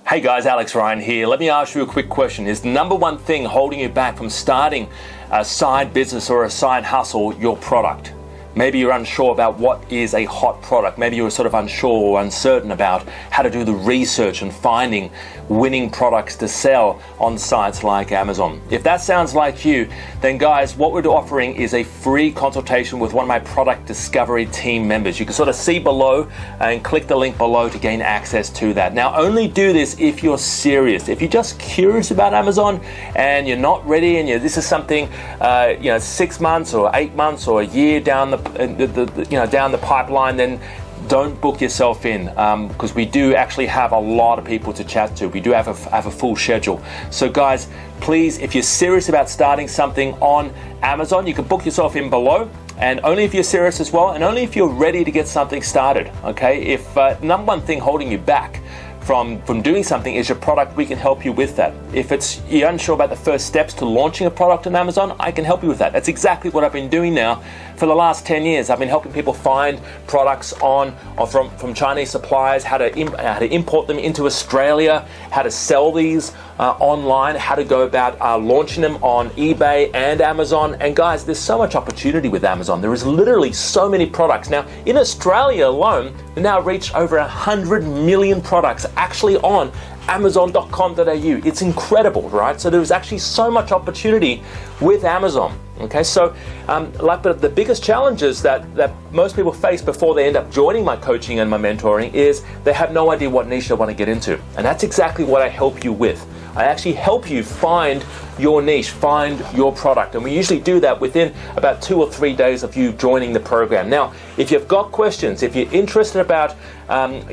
Hey guys, Alex Ryan here. Let me ask you a quick question. Is the number one thing holding you back from starting a side business or a side hustle your product? Maybe you're unsure about what is a hot product. Maybe you're sort of unsure or uncertain about how to do the research and finding winning products to sell on sites like Amazon. If that sounds like you, then guys, what we're offering is a free consultation with one of my product discovery team members. You can sort of see below and click the link below to gain access to that. Now, only do this if you're serious. If you're just curious about Amazon and you're not ready and this is something 6 months or 8 months or a year down down the pipeline, then don't book yourself in because we do actually have a lot of people to chat to. We do have a full schedule. So guys, please, if you're serious about starting something on Amazon, you can book yourself in below, and only if you're serious as well, and only if you're ready to get something started. Okay, if number one thing holding you back from doing something is your product, we can help you with that. If you're unsure about the first steps to launching a product on Amazon, I can help you with that. That's exactly what I've been doing now for the last 10 years. I've been helping people find products from Chinese suppliers, how to import them into Australia, how to sell these online, how to go about launching them on eBay and Amazon. And guys, there's so much opportunity with Amazon. There is literally so many products. Now, in Australia alone, we now reached over 100 million products actually on Amazon.com.au. It's incredible, right? So there's actually so much opportunity with Amazon. Okay, so the biggest challenges that most people face before they end up joining my coaching and my mentoring is they have no idea what niche they want to get into. And that's exactly what I help you with. I actually help you find your niche, find your product. And we usually do that within about 2 or 3 days of you joining the program. Now, if you've got questions, if you're interested about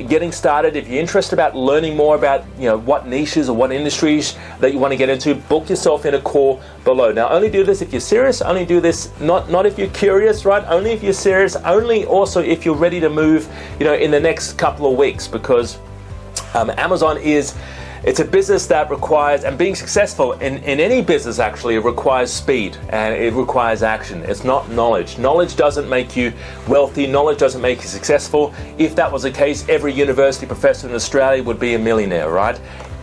getting started, if you're interested about learning more about what niches or what industries that you want to get into, book yourself in a call below. Now, only do this if you're serious. Only do this not if you're curious, right? Only if you're serious. Only also if you're ready to move, in the next couple of weeks, because Amazon it's a business that requires, and being successful in any business actually, it requires speed and it requires action. It's not knowledge. Knowledge doesn't make you wealthy. Knowledge doesn't make you successful. If that was the case, every university professor in Australia would be a millionaire, right?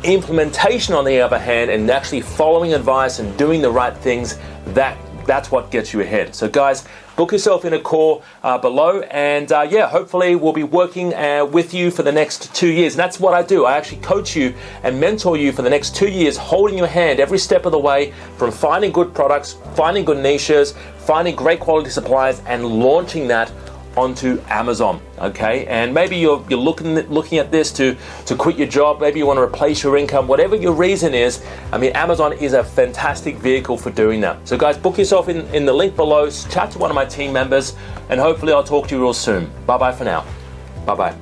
Implementation, on the other hand, and actually following advice and doing the right things, that's what gets you ahead. So guys, book yourself in a call below, and hopefully we'll be working with you for the next 2 years. And that's what I do. I actually coach you and mentor you for the next 2 years, holding your hand every step of the way from finding good products, finding good niches, finding great quality suppliers, and launching that onto Amazon. Okay, and maybe you're looking at this to quit your job. Maybe you want to replace your income. Whatever your reason is, Amazon is a fantastic vehicle for doing that. So guys, book yourself in the link below, chat to one of my team members, and hopefully I'll talk to you real soon. Bye bye for now. Bye bye.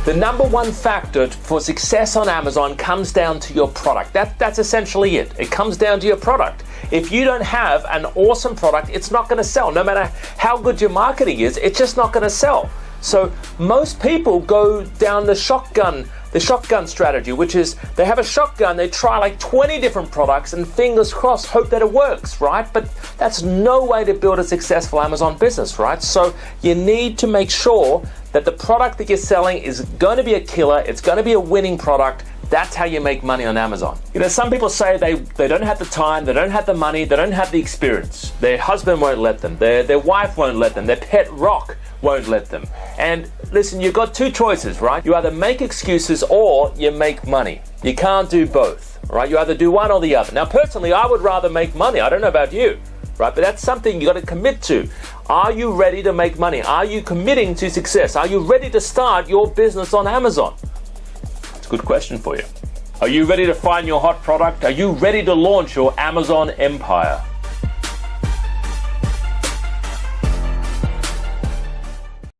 The number one factor for success on Amazon comes down to your product. That's essentially it. It comes down to your product. If you don't have an awesome product, it's not going to sell. No matter how good your marketing is, it's just not going to sell. So most people go down the shotgun strategy, which is they have a shotgun, they try like 20 different products and fingers crossed, hope that it works, right? But that's no way to build a successful Amazon business, right? So you need to make sure that the product that you're selling is going to be a killer, it's going to be a winning product. That's how you make money on Amazon. Some people say they don't have the time, they don't have the money, they don't have the experience. Their husband won't let them, their wife won't let them, their pet rock won't let them. And listen, you've got two choices, right? You either make excuses or you make money. You can't do both, right? You either do one or the other. Now, personally, I would rather make money. I don't know about you, right? But that's something you got to commit to. Are you ready to make money? Are you committing to success? Are you ready to start your business on Amazon? It's a good question for you. Are you ready to find your hot product? Are you ready to launch your Amazon empire?